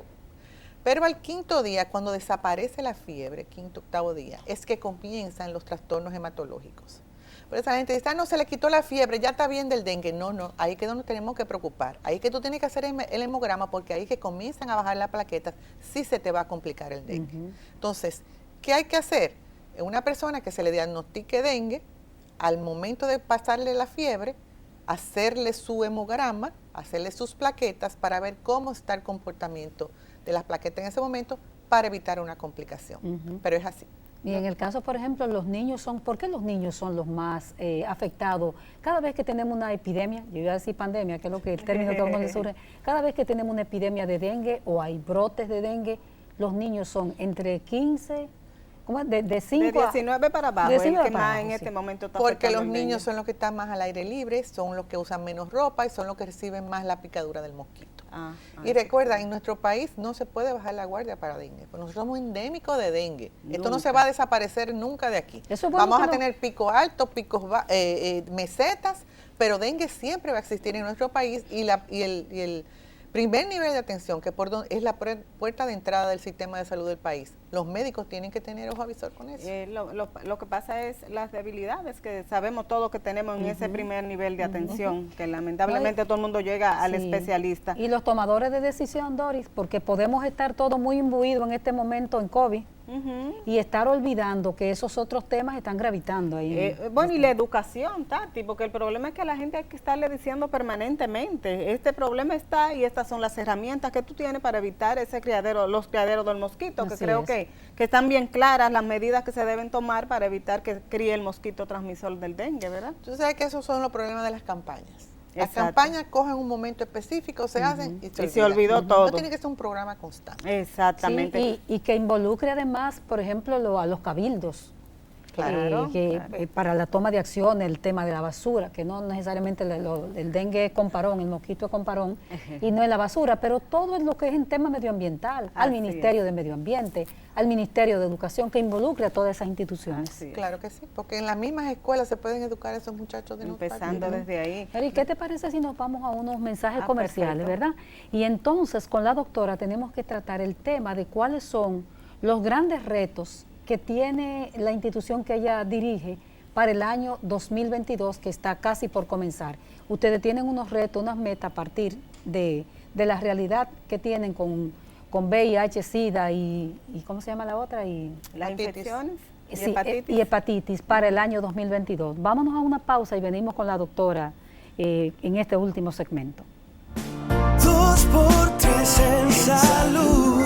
Pero al quinto día, cuando desaparece la fiebre, quinto, octavo día, es que comienzan los trastornos hematológicos. Por eso la gente dice, no, se le quitó la fiebre, ya está bien del dengue. No, no, ahí es que nos tenemos que preocupar. Ahí es que tú tienes que hacer el hemograma, porque ahí es que comienzan a bajar las plaquetas, sí se te va a complicar el dengue. Entonces, ¿qué hay que hacer? Una persona que se le diagnostique dengue, al momento de pasarle la fiebre, hacerle su hemograma, hacerle sus plaquetas para ver cómo está el comportamiento de las plaquetas en ese momento para evitar una complicación. Pero es así. Y en el caso, por ejemplo, los niños son, ¿por qué los niños son los más afectados? Cada vez que tenemos una epidemia, yo iba a decir pandemia, que es lo que el término que uno le surge, cada vez que tenemos una epidemia de dengue o hay brotes de dengue, los niños son entre 15, ¿cómo es? De 5 de 19 para abajo, el que más en este momento está Porque afectando los el niños dengue. son los que están más al aire libre, son los que usan menos ropa y son los que reciben más la picadura del mosquito. Y recuerda, en nuestro país no se puede bajar la guardia para dengue, porque nosotros somos endémicos de dengue. Esto no se va a desaparecer nunca de aquí. Eso es bueno. Vamos a tener picos altos, picos mesetas, pero dengue siempre va a existir en nuestro país y el primer nivel de atención, que es la puerta de entrada del sistema de salud del país, los médicos tienen que tener ojo avisor con eso. Lo que pasa es las debilidades que sabemos todos que tenemos en ese primer nivel de atención, que lamentablemente todo el mundo llega al especialista. Y los tomadores de decisión, Doris, porque podemos estar todos muy imbuidos en este momento en COVID y estar olvidando que esos otros temas están gravitando ahí. Bueno, y la educación, Tati, porque el problema es que a la gente hay que estarle diciendo permanentemente, este problema está y estas son las herramientas que tú tienes para evitar ese los criaderos del mosquito, que Así creo es. que están bien claras las medidas que se deben tomar para evitar que críe el mosquito transmisor del dengue, ¿verdad? Tú sabes que esos son los problemas de las campañas. Las Exacto. campañas cogen un momento específico, se hacen y Y se olvidó todo. No tiene que ser un programa constante. Exactamente. Sí, y que involucre además, por ejemplo, a los cabildos. Claro, Para la toma de acción, el tema de la basura, que no necesariamente el dengue es con parón, el mosquito es con parón, y no es la basura, pero todo es lo que es en tema medioambiental, al Así Ministerio de Medio Ambiente, al Ministerio de Educación, que involucre a todas esas instituciones. Así es. Claro que sí, porque en las mismas escuelas se pueden educar a esos muchachos de Empezando desde ahí. Eri, ¿qué te parece si nos vamos a unos mensajes comerciales, perfecto. verdad? Y entonces con la doctora tenemos que tratar el tema de cuáles son los grandes retos que tiene la institución que ella dirige para el año 2022, que está casi por comenzar. Ustedes tienen unos retos, unas metas a partir de la realidad que tienen con VIH, SIDA y ¿cómo se llama la otra? Las Hepatitis. infecciones y Sí, hepatitis. y hepatitis para el año 2022. Vámonos a una pausa y venimos con la doctora en este último segmento. 2x3 en salud.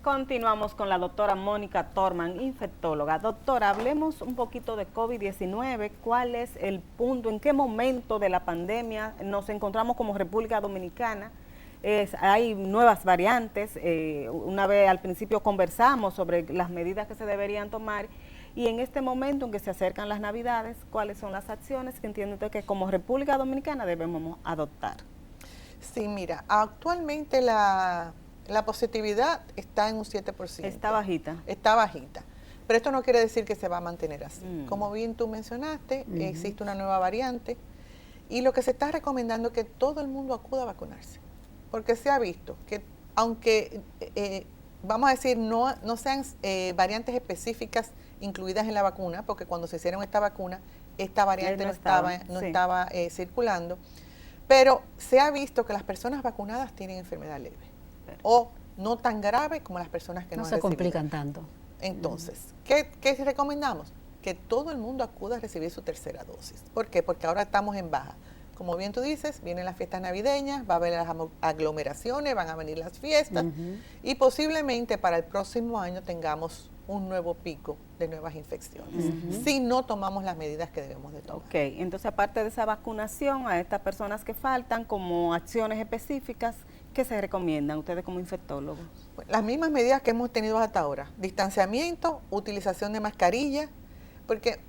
Continuamos con la doctora Mónica Torman, infectóloga. Doctora, hablemos un poquito de COVID-19. ¿Cuál es el punto, en qué momento de la pandemia nos encontramos como República Dominicana? Hay nuevas variantes. Una vez al principio conversamos sobre las medidas que se deberían tomar. Y en este momento en que se acercan las Navidades, ¿cuáles son las acciones que entiende usted que como República Dominicana debemos adoptar? Sí, mira, actualmente la positividad está en un 7%. Está bajita. Está bajita. Pero esto no quiere decir que se va a mantener así. Como bien tú mencionaste, existe una nueva variante y lo que se está recomendando es que todo el mundo acuda a vacunarse. Porque se ha visto que aunque, vamos a decir, no sean variantes específicas incluidas en la vacuna, porque cuando se hicieron esta vacuna, esta variante no estaba circulando, pero se ha visto que las personas vacunadas tienen enfermedad leve o no tan grave como las personas que no han se recibido. complican tanto. Entonces, ¿qué recomendamos? Que todo el mundo acuda a recibir su tercera dosis. ¿Por qué? Porque ahora estamos en baja. Como bien tú dices, vienen las fiestas navideñas, va a haber las aglomeraciones, van a venir las fiestas y posiblemente para el próximo año tengamos un nuevo pico de nuevas infecciones, si no tomamos las medidas que debemos de tomar. Ok, entonces aparte de esa vacunación a estas personas que faltan, como acciones específicas, ¿qué se recomiendan ustedes como infectólogos? Las mismas medidas que hemos tenido hasta ahora, distanciamiento, utilización de mascarilla, porque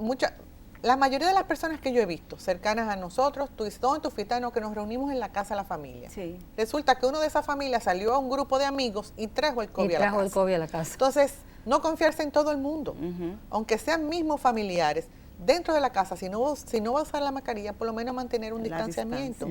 la mayoría de las personas que yo he visto cercanas a nosotros, tú dices, ¿dónde tú fuiste? No, que nos reunimos en la casa de la familia. Sí. Resulta que uno de esa familia salió a un grupo de amigos y trajo el COVID a la casa. Entonces, no confiarse en todo el mundo, aunque sean mismos familiares. Dentro de la casa, si no va a usar la mascarilla, por lo menos mantener un distanciamiento.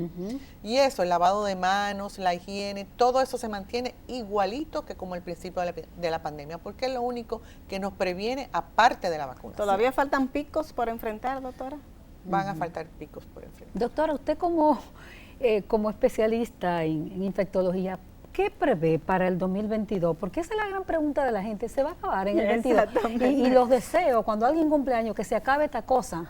Y eso, el lavado de manos, la higiene, todo eso se mantiene igualito que como el principio de la pandemia, porque es lo único que nos previene aparte de la vacuna. ¿Todavía faltan picos por enfrentar, doctora? Van a faltar picos por enfrentar. Doctora, usted como especialista en infectología, ¿qué prevé para el 2022? Porque esa es la gran pregunta de la gente. ¿Se va a acabar en el 22? Y los deseos, cuando alguien cumple años, que se acabe esta cosa,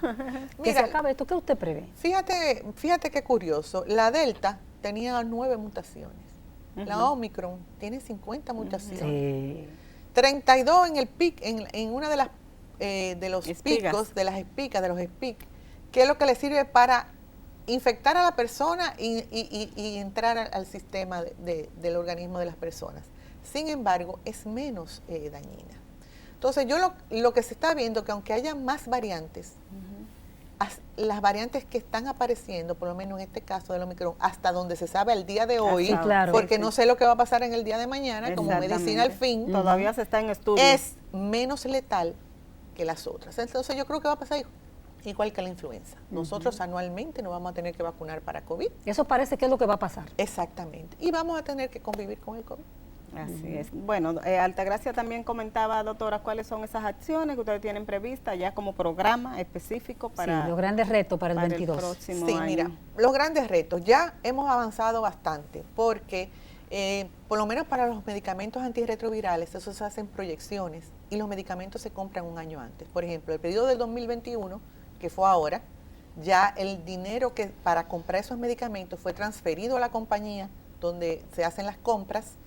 que se acabe esto, ¿qué usted prevé? Fíjate qué curioso. La Delta tenía 9 mutaciones. La Omicron tiene 50 mutaciones. Sí. 32 en el pic, en una de las de los espigas. picos, de las espicas, de los espic, que es lo que le sirve para infectar a la persona y entrar al sistema del organismo de las personas. Sin embargo, es menos dañina. Entonces, yo lo que se está viendo, que aunque haya más variantes, las variantes que están apareciendo, por lo menos en este caso del Omicron, hasta donde se sabe al día de hoy, porque no sé lo que va a pasar en el día de mañana, como medicina al fin, todavía se está en estudio, es menos letal que las otras. Entonces, yo creo que va a pasar igual que la influenza. Nosotros anualmente nos vamos a tener que vacunar para COVID. Eso parece que es lo que va a pasar. Exactamente. Y vamos a tener que convivir con el COVID. Así es. Bueno, Altagracia también comentaba, doctora, cuáles son esas acciones que ustedes tienen previstas ya como programa específico para... Sí, los grandes retos para el 22. El próximo año. Mira, los grandes retos. Ya hemos avanzado bastante porque, por lo menos para los medicamentos antirretrovirales, eso se hacen proyecciones y los medicamentos se compran un año antes. Por ejemplo, el periodo del 2021, que fue ahora, ya el dinero que para comprar esos medicamentos fue transferido a la compañía donde se hacen las compras,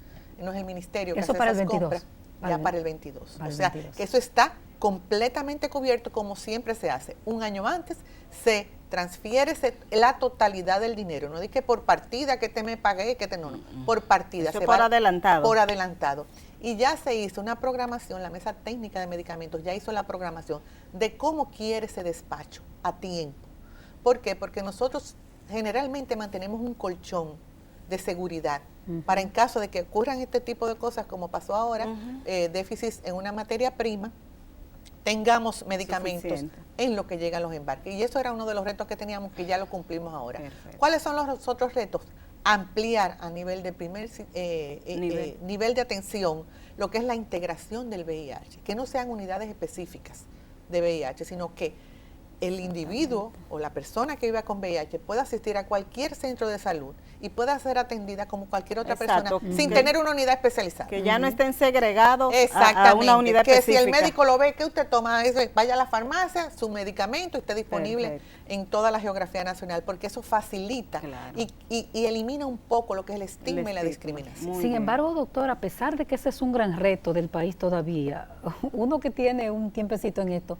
no es el ministerio que hace para esas compras, para el 22. O sea, que eso está completamente cubierto como siempre se hace. Un año antes se transfiere la totalidad del dinero, no di que por partida que te me pagué, que te no, por partida. Eso por adelantado. Por adelantado. Y ya se hizo una programación, la mesa técnica de medicamentos ya hizo la programación de cómo quiere ese despacho a tiempo. ¿Por qué? Porque nosotros generalmente mantenemos un colchón de seguridad para en caso de que ocurran este tipo de cosas como pasó ahora, déficits en una materia prima, tengamos medicamentos en lo que llegan los embarques. Y eso era uno de los retos que teníamos, que ya lo cumplimos ahora. Perfecto. ¿Cuáles son los otros retos? Ampliar a nivel de nivel de atención lo que es la integración del VIH, que no sean unidades específicas de VIH, sino que el individuo o la persona que viva con VIH pueda asistir a cualquier centro de salud y pueda ser atendida como cualquier otra persona sin tener una unidad especializada. Que ya no estén segregados a una unidad específica. Que si el médico lo ve, que usted toma, vaya a la farmacia, su medicamento esté disponible en toda la geografía nacional, porque eso facilita y elimina un poco lo que es el estigma y la discriminación. Sin embargo, doctora, a pesar de que ese es un gran reto del país todavía, uno que tiene un tiempecito en esto,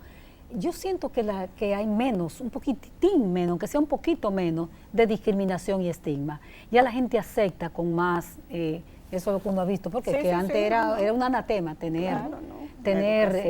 yo siento que hay menos, un poquitín menos, aunque sea un poquito menos, de discriminación y estigma. Ya la gente acepta con más, eso es lo que uno ha visto, porque antes era un anatema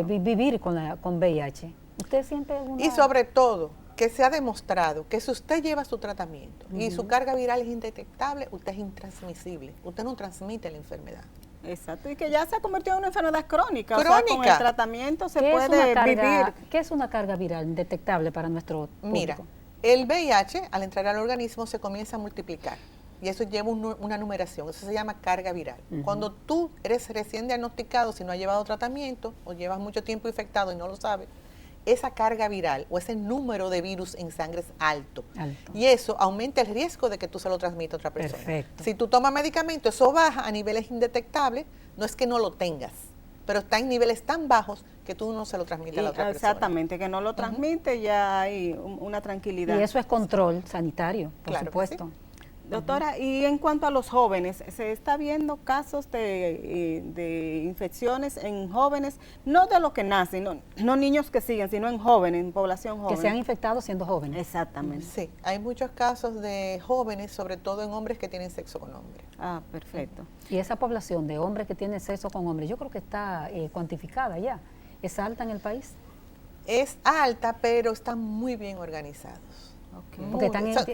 vivir con VIH. ¿Usted siente alguna...? Y sobre todo, que se ha demostrado que si usted lleva su tratamiento y su carga viral es indetectable, usted es intransmisible, usted no transmite la enfermedad. Exacto, y que ya se ha convertido en una enfermedad crónica. O sea, con el tratamiento se puede vivir. ¿Qué es una carga viral detectable para nuestro público? Mira, el VIH al entrar al organismo se comienza a multiplicar y eso lleva una numeración, eso se llama carga viral. Cuando tú eres recién diagnosticado, si no has llevado tratamiento o llevas mucho tiempo infectado y no lo sabes, esa carga viral o ese número de virus en sangre es alto. Y eso aumenta el riesgo de que tú se lo transmitas a otra persona. Perfecto. Si tú tomas medicamento, eso baja a niveles indetectables, no es que no lo tengas, pero está en niveles tan bajos que tú no se lo transmites a la otra persona. Exactamente, que no lo transmite, ya hay una tranquilidad. Y eso es control sanitario, por supuesto. Doctora, y en cuanto a los jóvenes, ¿se está viendo casos de infecciones en jóvenes, no de los que nacen, no niños que siguen, sino en jóvenes, en población joven? Que se han infectado siendo jóvenes. Exactamente. Sí, hay muchos casos de jóvenes, sobre todo en hombres que tienen sexo con hombres. Ah, perfecto. Y esa población de hombres que tienen sexo con hombres, yo creo que está cuantificada ya. ¿Es alta en el país? es alta, pero están muy bien organizados. Okay. Porque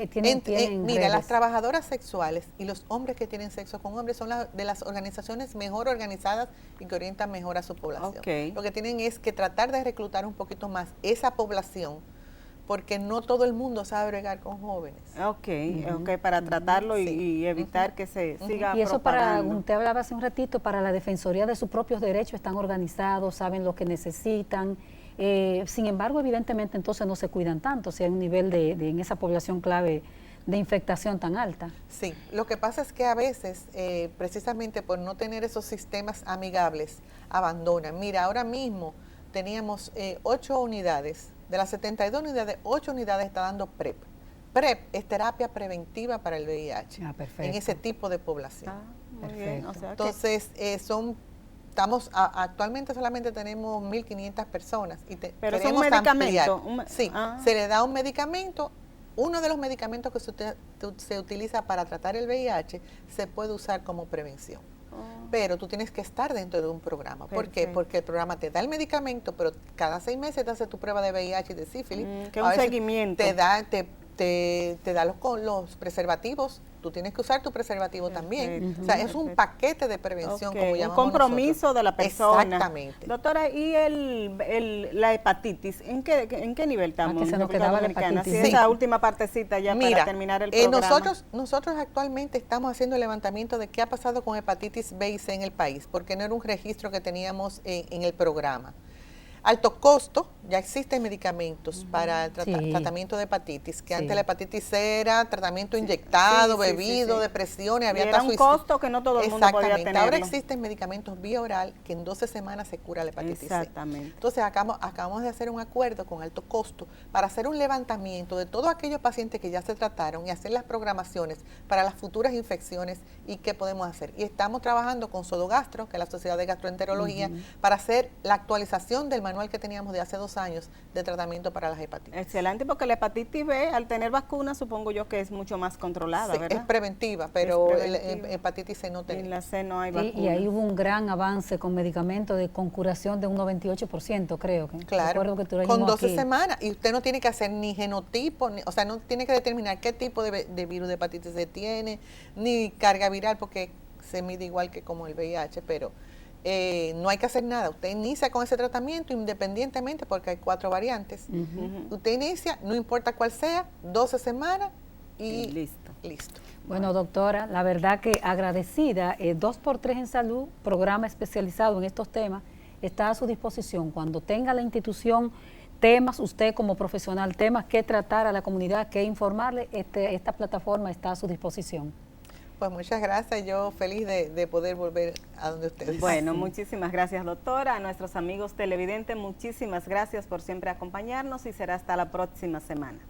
tienen mira, redes. las trabajadoras sexuales y los hombres que tienen sexo con hombres son de las organizaciones mejor organizadas y que orientan mejor a su población. Okay. Lo que tienen es que tratar de reclutar un poquito más esa población, porque no todo el mundo sabe bregar con jóvenes. Para tratarlo Sí. y evitar que se siga Y eso propagando. usted hablaba hace un ratito, para la defensoría de sus propios derechos, están organizados, saben lo que necesitan. Sin embargo, evidentemente entonces no se cuidan tanto, si hay un nivel en esa población clave de infectación tan alta. Sí, lo que pasa es que a veces, precisamente por no tener esos sistemas amigables, abandonan. Mira, ahora mismo teníamos 8 unidades, de las 72 unidades, 8 unidades está dando PrEP. PrEP es terapia preventiva para el VIH, en ese tipo de población. Muy bien, o sea Entonces, actualmente solamente tenemos 1.500 personas. Pero es un medicamento. Se le da un medicamento. Uno de los medicamentos que se utiliza para tratar el VIH se puede usar como prevención. Pero tú tienes que estar dentro de un programa. ¿Por qué? Porque el programa te da el medicamento, pero cada 6 meses te hace tu prueba de VIH y de sífilis. Que es un seguimiento. Te da los preservativos. Tú tienes que usar tu preservativo también. O sea, es un paquete de prevención, como llamamos un compromiso nosotros. De la persona. Exactamente. Doctora, ¿y la hepatitis? ¿En qué nivel estamos? Que se nos quedaba la hepatitis. Sí. Esa última partecita ya para terminar el programa. Nosotros actualmente estamos haciendo el levantamiento de qué ha pasado con hepatitis B y C en el país, porque no era un registro que teníamos en el programa. Alto costo, ya existen medicamentos para el tratamiento de hepatitis, que antes la hepatitis C era tratamiento inyectado, bebido, depresiones, había era un costo que no todo el mundo podía tenerlo. Ahora existen medicamentos vía oral que en 12 semanas se cura la hepatitis C. Entonces acabamos de hacer un acuerdo con alto costo para hacer un levantamiento de todos aquellos pacientes que ya se trataron y hacer las programaciones para las futuras infecciones y qué podemos hacer. Y estamos trabajando con Sodogastro, que es la Sociedad de Gastroenterología, para hacer la actualización del manual que teníamos de hace 2 años de tratamiento para las hepatitis. Excelente, porque la hepatitis B, al tener vacuna, supongo yo que es mucho más controlada, ¿verdad? Es preventiva, pero la hepatitis C no tenemos. En la C no hay vacuna. Y ahí hubo un gran avance con medicamentos con curación de un 98%, creo. Claro, con 12 semanas. Y usted no tiene que hacer ni genotipo, o sea, no tiene que determinar qué tipo de virus de hepatitis C tiene, ni carga viral, porque se mide igual que como el VIH, pero no hay que hacer nada. Usted inicia con ese tratamiento independientemente, porque hay 4 variantes. Usted inicia, no importa cuál sea, 12 semanas y listo. Bueno, doctora, la verdad que agradecida. 2x3 en Salud, programa especializado en estos temas, está a su disposición. Cuando tenga la institución temas, usted como profesional, temas que tratar a la comunidad, que informarle, esta plataforma está a su disposición. Pues muchas gracias, yo feliz de poder volver a donde ustedes. Bueno, muchísimas gracias, doctora. A nuestros amigos televidentes, muchísimas gracias por siempre acompañarnos y será hasta la próxima semana.